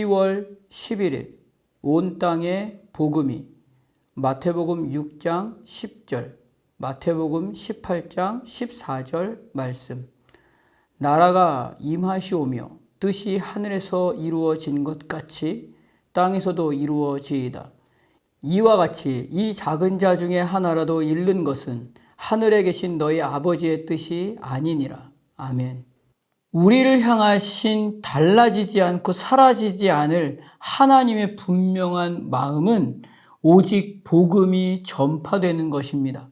10월 11일 온 땅에 복음이 마태복음 6장 10절, 마태복음 18장 14절 말씀. 나라가 임하시오며 뜻이 하늘에서 이루어진 것 같이 땅에서도 이루어지이다. 이와 같이 이 작은 자 중에 하나라도 잃는 것은 하늘에 계신 너희 아버지의 뜻이 아니니라. 아멘. 우리를 향하신 달라지지 않고 사라지지 않을 하나님의 분명한 마음은 오직 복음이 전파되는 것입니다.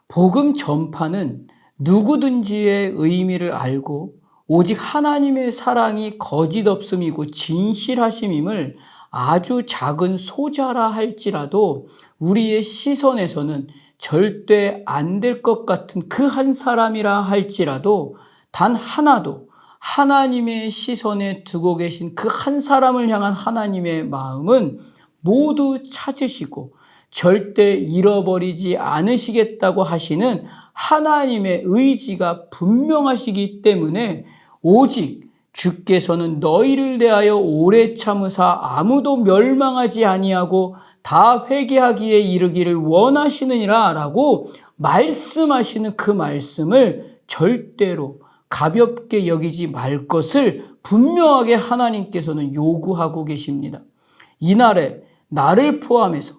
복음 전파는 누구든지의 의미를 알고 오직 하나님의 사랑이 거짓없음이고 진실하심임을 아주 작은 소자라 할지라도 우리의 시선에서는 절대 안 될 것 같은 그 한 사람이라 할지라도 단 하나도 하나님의 시선에 두고 계신 그 한 사람을 향한 하나님의 마음은 모두 찾으시고 절대 잃어버리지 않으시겠다고 하시는 하나님의 의지가 분명하시기 때문에 오직 주께서는 너희를 대하여 오래 참으사 아무도 멸망하지 아니하고 다 회개하기에 이르기를 원하시느니라 라고 말씀하시는 그 말씀을 절대로 가볍게 여기지 말 것을 분명하게 하나님께서는 요구하고 계십니다. 이날에 나를 포함해서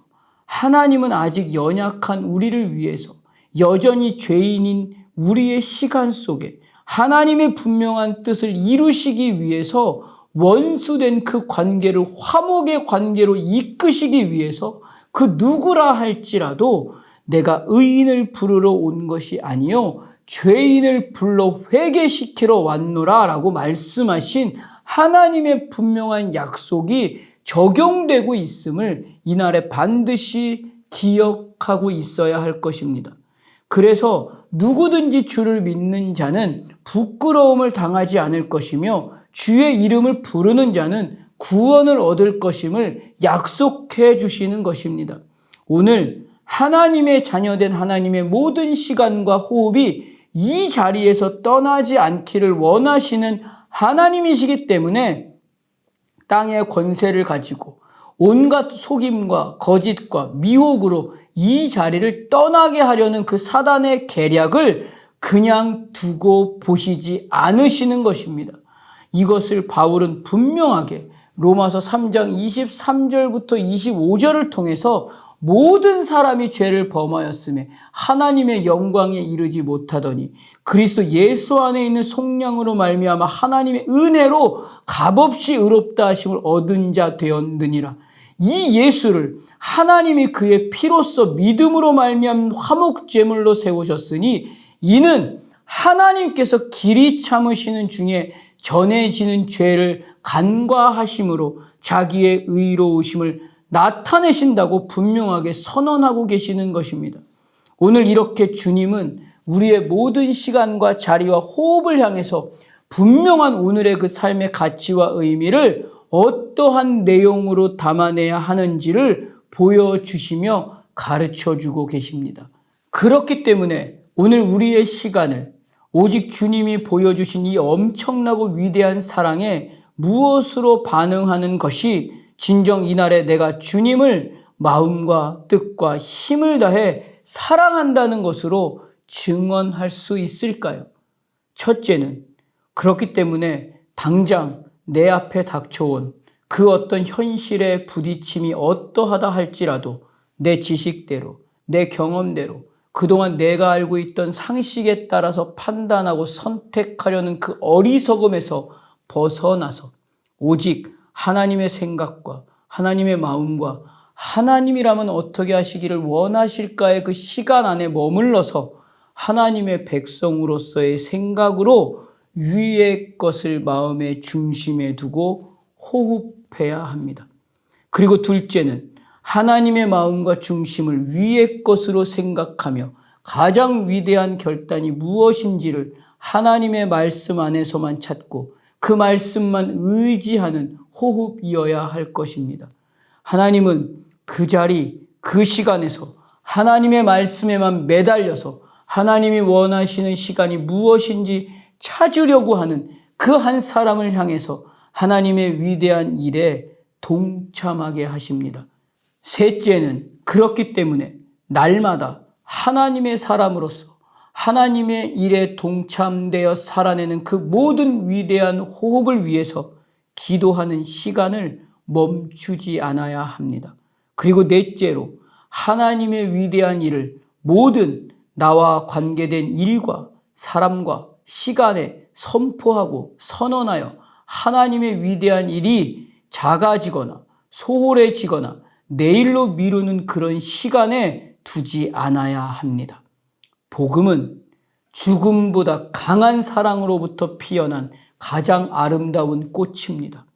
하나님은 아직 연약한 우리를 위해서 여전히 죄인인 우리의 시간 속에 하나님의 분명한 뜻을 이루시기 위해서 원수된 그 관계를 화목의 관계로 이끄시기 위해서 그 누구라 할지라도 내가 의인을 부르러 온 것이 아니요 죄인을 불러 회개시키러 왔노라 라고 말씀하신 하나님의 분명한 약속이 적용되고 있음을 이날에 반드시 기억하고 있어야 할 것입니다. 그래서 누구든지 주를 믿는 자는 부끄러움을 당하지 않을 것이며 주의 이름을 부르는 자는 구원을 얻을 것임을 약속해 주시는 것입니다. 오늘 하나님의 자녀된 하나님의 모든 시간과 호흡이 이 자리에서 떠나지 않기를 원하시는 하나님이시기 때문에 땅의 권세를 가지고 온갖 속임과 거짓과 미혹으로 이 자리를 떠나게 하려는 그 사단의 계략을 그냥 두고 보시지 않으시는 것입니다. 이것을 바울은 분명하게 로마서 3장 23절부터 25절을 통해서 모든 사람이 죄를 범하였음에 하나님의 영광에 이르지 못하더니 그리스도 예수 안에 있는 속량으로 말미암아 하나님의 은혜로 값없이 의롭다 하심을 얻은 자 되었느니라. 이 예수를 하나님이 그의 피로써 믿음으로 말미암은 화목제물로 세우셨으니 이는 하나님께서 길이 참으시는 중에 전해지는 죄를 간과하심으로 자기의 의로우심을 나타내신다고 분명하게 선언하고 계시는 것입니다. 오늘 이렇게 주님은 우리의 모든 시간과 자리와 호흡을 향해서 분명한 오늘의 그 삶의 가치와 의미를 어떠한 내용으로 담아내야 하는지를 보여주시며 가르쳐주고 계십니다. 그렇기 때문에 오늘 우리의 시간을 오직 주님이 보여주신 이 엄청나고 위대한 사랑에 무엇으로 반응하는 것이 진정 이날에 내가 주님을 마음과 뜻과 힘을 다해 사랑한다는 것으로 증언할 수 있을까요? 첫째는 그렇기 때문에 당장 내 앞에 닥쳐온 그 어떤 현실의 부딪힘이 어떠하다 할지라도 내 지식대로, 내 경험대로 그동안 내가 알고 있던 상식에 따라서 판단하고 선택하려는 그 어리석음에서 벗어나서 오직 하나님의 생각과 하나님의 마음과 하나님이라면 어떻게 하시기를 원하실까의 그 시간 안에 머물러서 하나님의 백성으로서의 생각으로 위의 것을 마음의 중심에 두고 호흡해야 합니다. 그리고 둘째는 하나님의 마음과 중심을 위의 것으로 생각하며 가장 위대한 결단이 무엇인지를 하나님의 말씀 안에서만 찾고 그 말씀만 의지하는 호흡이어야 할 것입니다. 하나님은 그 자리, 그 시간에서 하나님의 말씀에만 매달려서 하나님이 원하시는 시간이 무엇인지 찾으려고 하는 그 한 사람을 향해서 하나님의 위대한 일에 동참하게 하십니다. 셋째는 그렇기 때문에 날마다 하나님의 사람으로서 하나님의 일에 동참되어 살아내는 그 모든 위대한 호흡을 위해서 기도하는 시간을 멈추지 않아야 합니다. 그리고 넷째로 하나님의 위대한 일을 모든 나와 관계된 일과 사람과 시간에 선포하고 선언하여 하나님의 위대한 일이 작아지거나 소홀해지거나 내일로 미루는 그런 시간에 두지 않아야 합니다. 복음은 죽음보다 강한 사랑으로부터 피어난 가장 아름다운 꽃입니다.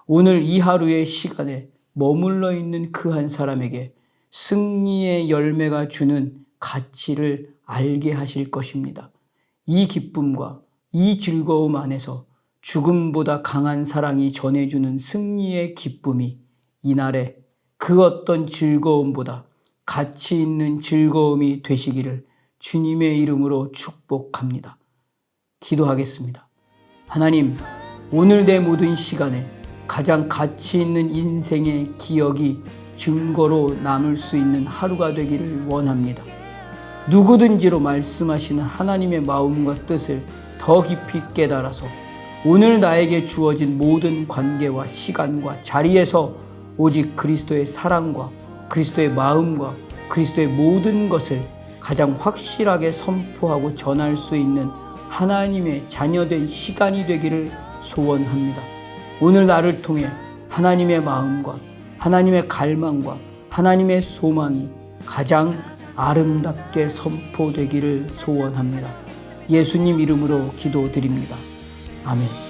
오늘 이 하루의 시간에 머물러 있는 그 한 사람에게 승리의 열매가 주는 가치를 알게 하실 것입니다. 이 기쁨과 이 즐거움 안에서 죽음보다 강한 사랑이 전해주는 승리의 기쁨이 이날에 그 어떤 즐거움보다 가치 있는 즐거움이 되시기를 주님의 이름으로 축복합니다. 기도하겠습니다. 하나님, 오늘 내 모든 시간에 가장 가치 있는 인생의 기억이 증거로 남을 수 있는 하루가 되기를 원합니다. 누구든지로 말씀하시는 하나님의 마음과 뜻을 더 깊이 깨달아서 오늘 나에게 주어진 모든 관계와 시간과 자리에서 오직 그리스도의 사랑과 그리스도의 마음과 그리스도의 모든 것을 가장 확실하게 선포하고 전할 수 있는 하나님의 자녀된 시간이 되기를 소원합니다. 오늘 나를 통해 하나님의 마음과 하나님의 갈망과 하나님의 소망이 가장 아름답게 선포되기를 소원합니다. 예수님 이름으로 기도드립니다. 아멘.